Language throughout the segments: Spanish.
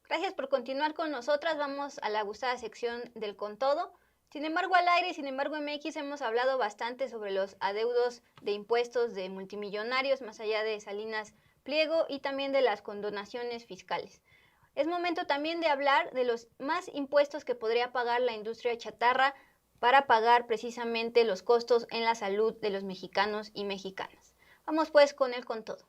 Gracias por continuar con nosotras. Vamos a la gustada sección del Con Todo. Sin embargo, al aire y Sin embargo MX hemos hablado bastante sobre los adeudos de impuestos de multimillonarios, más allá de Salinas Pliego y también de las condonaciones fiscales. Es momento también de hablar de los más impuestos que podría pagar la industria chatarra para pagar precisamente los costos en la salud de los mexicanos y mexicanas. Vamos pues con el Con Todo.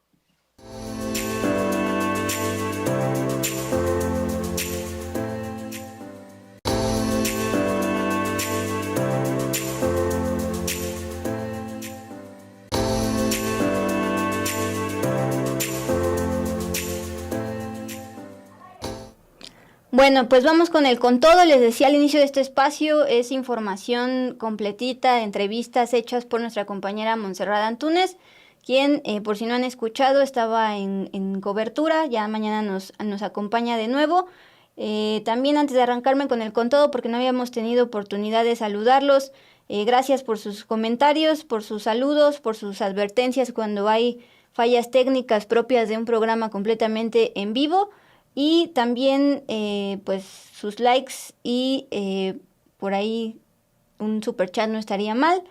Bueno, pues vamos con el Con Todo. Les decía al inicio de este espacio, es información completita, entrevistas hechas por nuestra compañera Montserrat Antúnez, quien, por si no han escuchado, estaba en cobertura, ya mañana nos acompaña de nuevo. También antes de arrancarme con el Con Todo, porque no habíamos tenido oportunidad de saludarlos, gracias por sus comentarios, por sus saludos, por sus advertencias cuando hay fallas técnicas propias de un programa completamente en vivo. Y también pues sus likes y por ahí un superchat no estaría mal.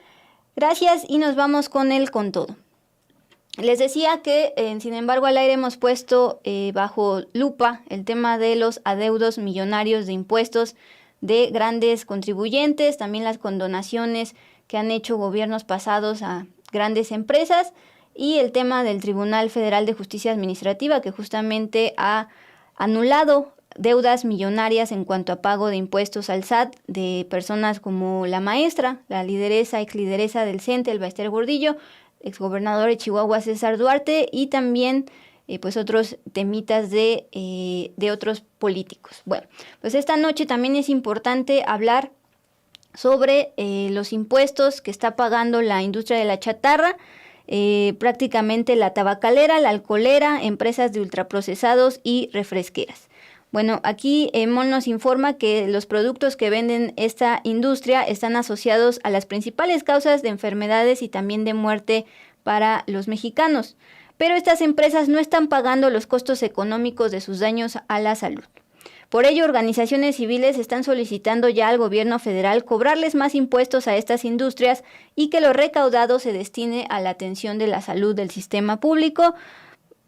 Gracias y nos vamos con el Con Todo. Les decía que sin embargo al aire hemos puesto bajo lupa el tema de los adeudos millonarios de impuestos de grandes contribuyentes, también las condonaciones que han hecho gobiernos pasados a grandes empresas y el tema del Tribunal Federal de Justicia Administrativa que justamente ha anulado deudas millonarias en cuanto a pago de impuestos al SAT de personas como la maestra, la lideresa, exlideresa del CENTE, Elba Ester Gordillo, exgobernador de Chihuahua César Duarte y también pues otros temitas de otros políticos. Bueno, pues esta noche también es importante hablar sobre los impuestos que está pagando la industria de la chatarra, prácticamente la tabacalera, la alcoholera, empresas de ultraprocesados y refresqueras. Bueno, aquí MOL nos informa que los productos que venden esta industria están asociados a las principales causas de enfermedades y también de muerte para los mexicanos, pero estas empresas no están pagando los costos económicos de sus daños a la salud. Por ello, organizaciones civiles están solicitando ya al gobierno federal cobrarles más impuestos a estas industrias y que lo recaudado se destine a la atención de la salud del sistema público.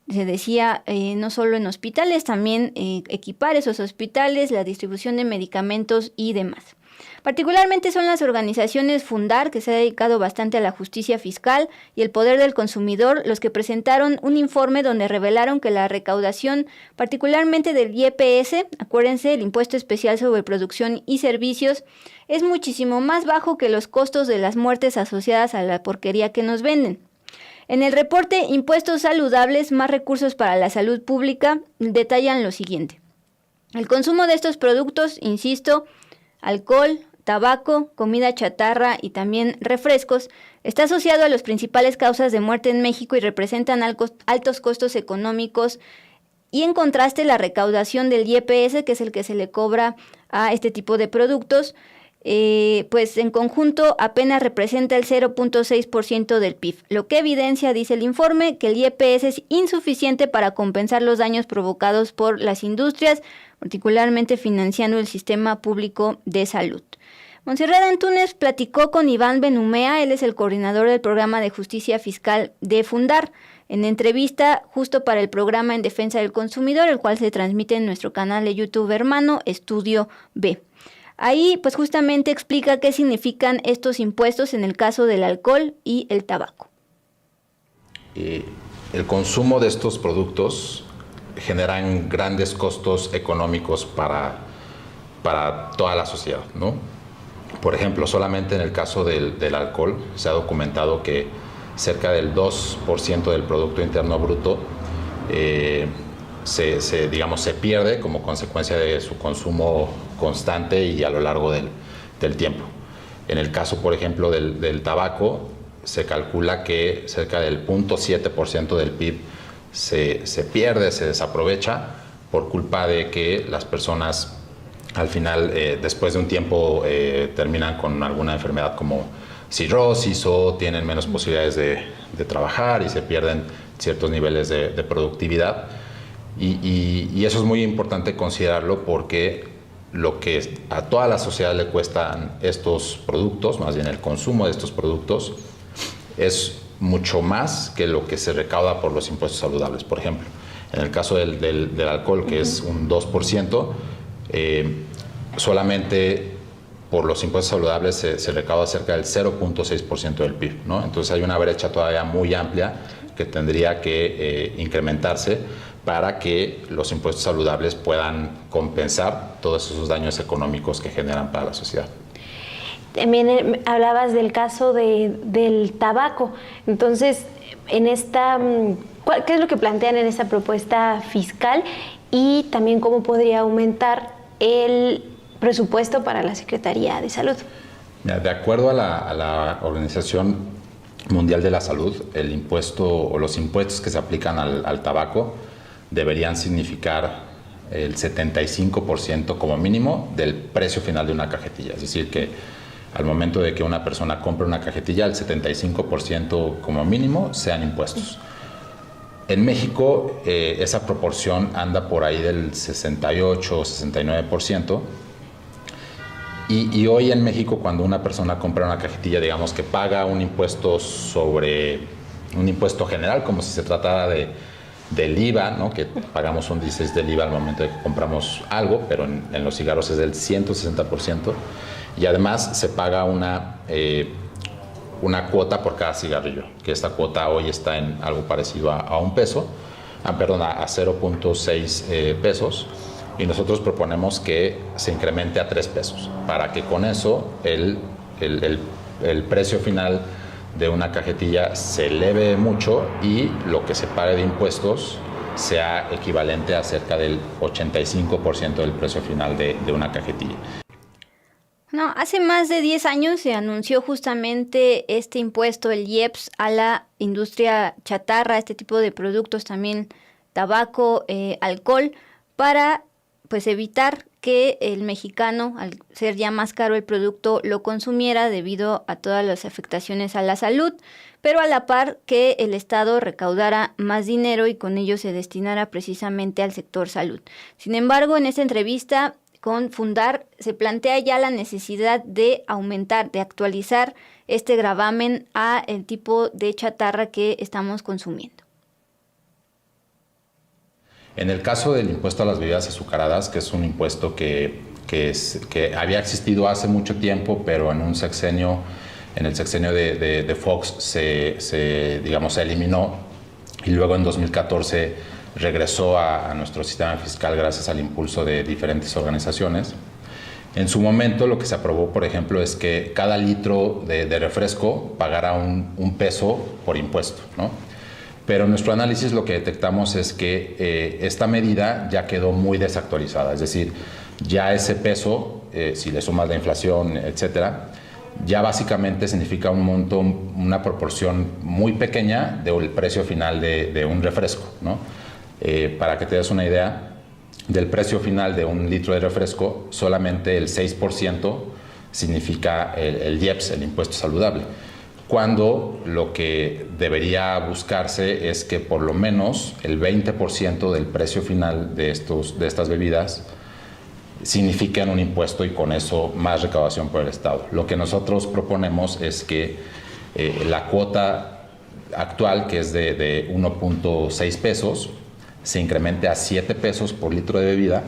Se decía, no solo en hospitales, también equipar esos hospitales, la distribución de medicamentos y demás. Particularmente son las organizaciones Fundar, que se ha dedicado bastante a la justicia fiscal y el poder del consumidor, los que presentaron un informe donde revelaron que la recaudación, particularmente del IEPS, acuérdense, el Impuesto Especial sobre Producción y Servicios, es muchísimo más bajo que los costos de las muertes asociadas a la porquería que nos venden. En el reporte Impuestos Saludables, más recursos para la salud pública, detallan lo siguiente. El consumo de estos productos, insisto, alcohol, tabaco, comida chatarra y también refrescos, está asociado a las principales causas de muerte en México y representan altos costos económicos y en contraste la recaudación del IEPS, que es el que se le cobra a este tipo de productos, pues en conjunto apenas representa el 0.6% del PIB, lo que evidencia, dice el informe, que el IEPS es insuficiente para compensar los daños provocados por las industrias, particularmente financiando el sistema público de salud. Montserrat Antúnez platicó con Iván Benumea, él es el coordinador del programa de justicia fiscal de Fundar, en entrevista justo para el programa en defensa del consumidor, el cual se transmite en nuestro canal de YouTube hermano Estudio B. Ahí pues justamente explica qué significan estos impuestos en el caso del alcohol y el tabaco. El consumo de estos productos generan grandes costos económicos para toda la sociedad, ¿no? Por ejemplo, solamente en el caso del alcohol se ha documentado que cerca del 2% del Producto Interno Bruto se pierde como consecuencia de su consumo constante y a lo largo del tiempo. En el caso, por ejemplo, del tabaco, se calcula que cerca del 0.7% del PIB se pierde, se desaprovecha por culpa de que las personas al final, después de un tiempo, terminan con alguna enfermedad como cirrosis o tienen menos posibilidades de trabajar y se pierden ciertos niveles de productividad. Y eso es muy importante considerarlo porque lo que a toda la sociedad le cuestan estos productos, más bien el consumo de estos productos, es mucho más que lo que se recauda por los impuestos saludables. Por ejemplo, en el caso del alcohol, que es un 2%, solamente por los impuestos saludables se recauda cerca del 0.6% del PIB, ¿no? Entonces hay una brecha todavía muy amplia que tendría que incrementarse para que los impuestos saludables puedan compensar todos esos daños económicos que generan para la sociedad. También hablabas del caso del tabaco. Entonces, ¿qué es lo que plantean en esta propuesta fiscal y también cómo podría aumentar el presupuesto para la Secretaría de Salud? De acuerdo a la Organización Mundial de la Salud, el impuesto o los impuestos que se aplican al tabaco deberían significar el 75% como mínimo del precio final de una cajetilla. Es decir, que al momento de que una persona compre una cajetilla, el 75% como mínimo sean impuestos. En México esa proporción anda por ahí del 68 o 69%. Y hoy en México, cuando una persona compra una cajetilla, digamos que paga un impuesto general, como si se tratara del IVA, ¿no? Que pagamos un 16% del IVA al momento de que compramos algo, pero en los cigarros es del 160%. Y además se paga una cuota por cada cigarrillo, que esta cuota hoy está en algo parecido a $1, a 0.6 pesos. Y nosotros proponemos que se incremente a 3 pesos, para que con eso el precio final de una cajetilla se eleve mucho y lo que se pague de impuestos sea equivalente a cerca del 85% del precio final de una cajetilla. No, hace más de 10 años se anunció justamente este impuesto, el IEPS, a la industria chatarra, este tipo de productos también, tabaco, alcohol, para pues evitar que el mexicano, al ser ya más caro el producto, lo consumiera debido a todas las afectaciones a la salud, pero a la par que el Estado recaudara más dinero y con ello se destinara precisamente al sector salud. Sin embargo, en esta entrevista con Fundar se plantea ya la necesidad de aumentar, de actualizar este gravamen a el tipo de chatarra que estamos consumiendo. En el caso del impuesto a las bebidas azucaradas, que es un impuesto que había existido hace mucho tiempo, pero en el sexenio de Fox se eliminó y luego en 2014 regresó a nuestro sistema fiscal gracias al impulso de diferentes organizaciones. En su momento lo que se aprobó, por ejemplo, es que cada litro de refresco pagara un peso por impuesto, ¿no? Pero en nuestro análisis lo que detectamos es que esta medida ya quedó muy desactualizada, es decir, ya ese peso, si le sumas la inflación, etcétera, ya básicamente significa un monto, una proporción muy pequeña del precio final de un refresco, ¿no? Para que te des una idea, del precio final de un litro de refresco, solamente el 6% significa el IEPS, el impuesto saludable, cuando lo que debería buscarse es que por lo menos el 20% del precio final de estas bebidas signifiquen un impuesto y con eso más recaudación por el Estado. Lo que nosotros proponemos es que la cuota actual, que es de 1.6 pesos, se incremente a 7 pesos por litro de bebida,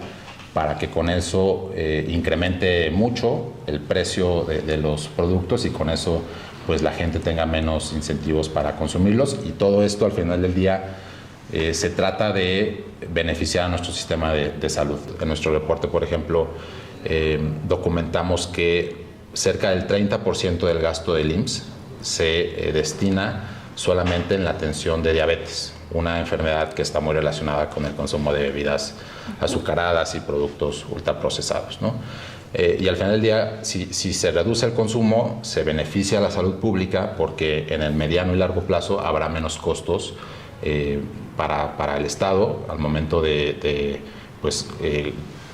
para que con eso incremente mucho el precio de los productos y con eso pues la gente tenga menos incentivos para consumirlos. Y todo esto al final del día se trata de beneficiar a nuestro sistema de salud. En nuestro reporte, por ejemplo, documentamos que cerca del 30% del gasto del IMSS se destina solamente en la atención de diabetes, una enfermedad que está muy relacionada con el consumo de bebidas azucaradas y productos ultraprocesados, ¿no? Y al final del día, si se reduce el consumo, se beneficia a la salud pública porque en el mediano y largo plazo habrá menos costos para el Estado al momento de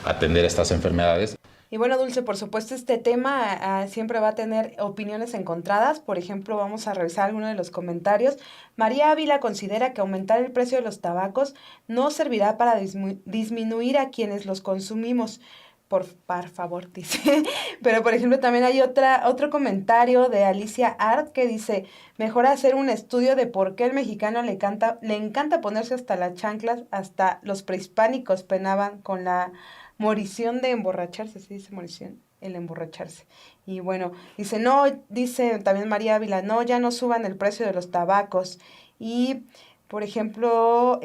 atender estas enfermedades. Y bueno, Dulce, por supuesto este tema siempre va a tener opiniones encontradas. Por ejemplo, vamos a revisar algunos de los comentarios. María Ávila considera que aumentar el precio de los tabacos no servirá para disminuir a quienes los consumimos. Por favor, dice. Pero, por ejemplo, también hay otro comentario de Alicia Art que dice, mejor hacer un estudio de por qué al mexicano le encanta ponerse hasta las chanclas, hasta los prehispánicos penaban con la morición de emborracharse, ¿sí dice morición? El emborracharse. Y bueno, dice, no, dice también María Ávila, no, ya no suban el precio de los tabacos. Y, por ejemplo...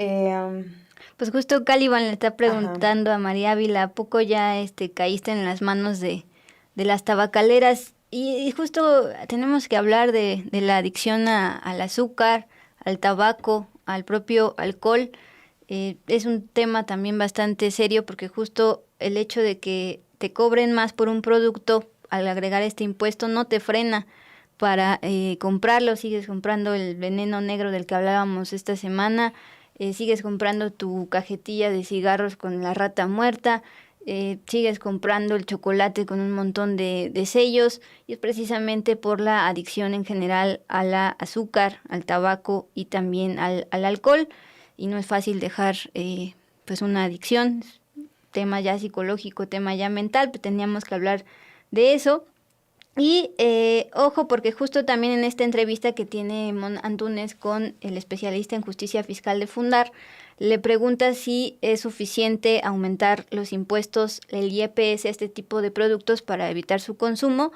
Pues justo Caliban le está preguntando a María Ávila, ¿a poco ya caíste en las manos de las tabacaleras? Y justo tenemos que hablar de la adicción al azúcar, al tabaco, al propio alcohol. Es un tema también bastante serio porque justo el hecho de que te cobren más por un producto al agregar este impuesto no te frena para comprarlo. Sigues comprando el veneno negro del que hablábamos esta semana, sigues comprando tu cajetilla de cigarros con la rata muerta, sigues comprando el chocolate con un montón de sellos, y es precisamente por la adicción en general a la azúcar, al tabaco y también al alcohol. Y no es fácil dejar pues una adicción, tema ya psicológico, tema ya mental, pero teníamos que hablar de eso. Y ojo, porque justo también en esta entrevista que tiene Mon Antúnez con el especialista en justicia fiscal de Fundar, le pregunta si es suficiente aumentar los impuestos, el IEPS, a este tipo de productos para evitar su consumo.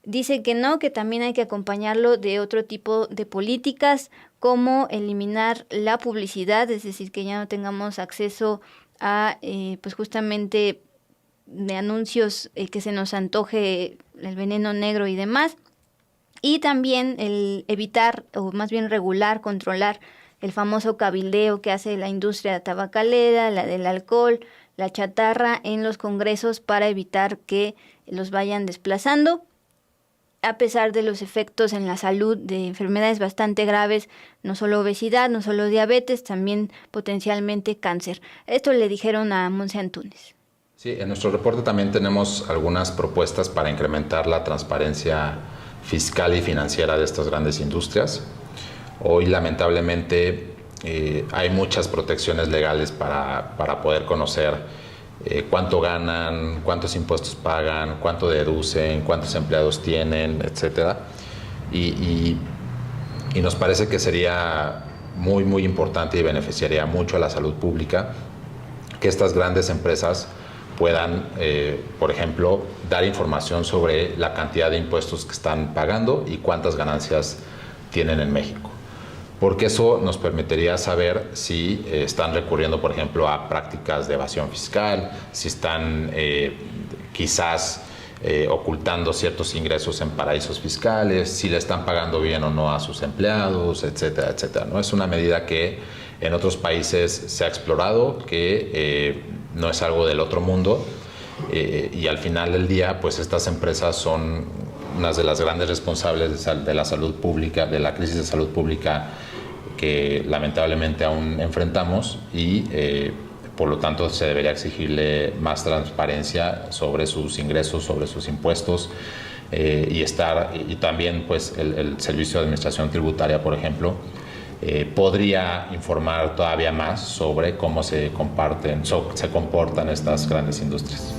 Dice que no, que también hay que acompañarlo de otro tipo de políticas, como eliminar la publicidad, es decir, que ya no tengamos acceso a pues justamente de anuncios que se nos antoje el veneno negro y demás, y también el evitar, o más bien regular, controlar el famoso cabildeo que hace la industria tabacalera, la del alcohol, la chatarra en los congresos para evitar que los vayan desplazando, a pesar de los efectos en la salud de enfermedades bastante graves, no solo obesidad, no solo diabetes, también potencialmente cáncer. Esto le dijeron a Monse Antúnez. Sí, en nuestro reporte también tenemos algunas propuestas para incrementar la transparencia fiscal y financiera de estas grandes industrias. Hoy, lamentablemente, hay muchas protecciones legales para poder conocer cuánto ganan, cuántos impuestos pagan, cuánto deducen, cuántos empleados tienen, etc. Y nos parece que sería muy, muy importante y beneficiaría mucho a la salud pública que estas grandes empresas puedan, por ejemplo, dar información sobre la cantidad de impuestos que están pagando y cuántas ganancias tienen en México. Porque eso nos permitiría saber si están recurriendo, por ejemplo, a prácticas de evasión fiscal, si están quizás ocultando ciertos ingresos en paraísos fiscales, si le están pagando bien o no a sus empleados, etcétera, etcétera, ¿no? Es una medida que en otros países se ha explorado, que no es algo del otro mundo, y al final del día, pues estas empresas son unas de las grandes responsables de la salud pública, de la crisis de salud pública que lamentablemente aún enfrentamos, y por lo tanto se debería exigirle más transparencia sobre sus ingresos, sobre sus impuestos, y también pues el Servicio de Administración Tributaria, por ejemplo, podría informar todavía más sobre cómo se comportan estas grandes industrias.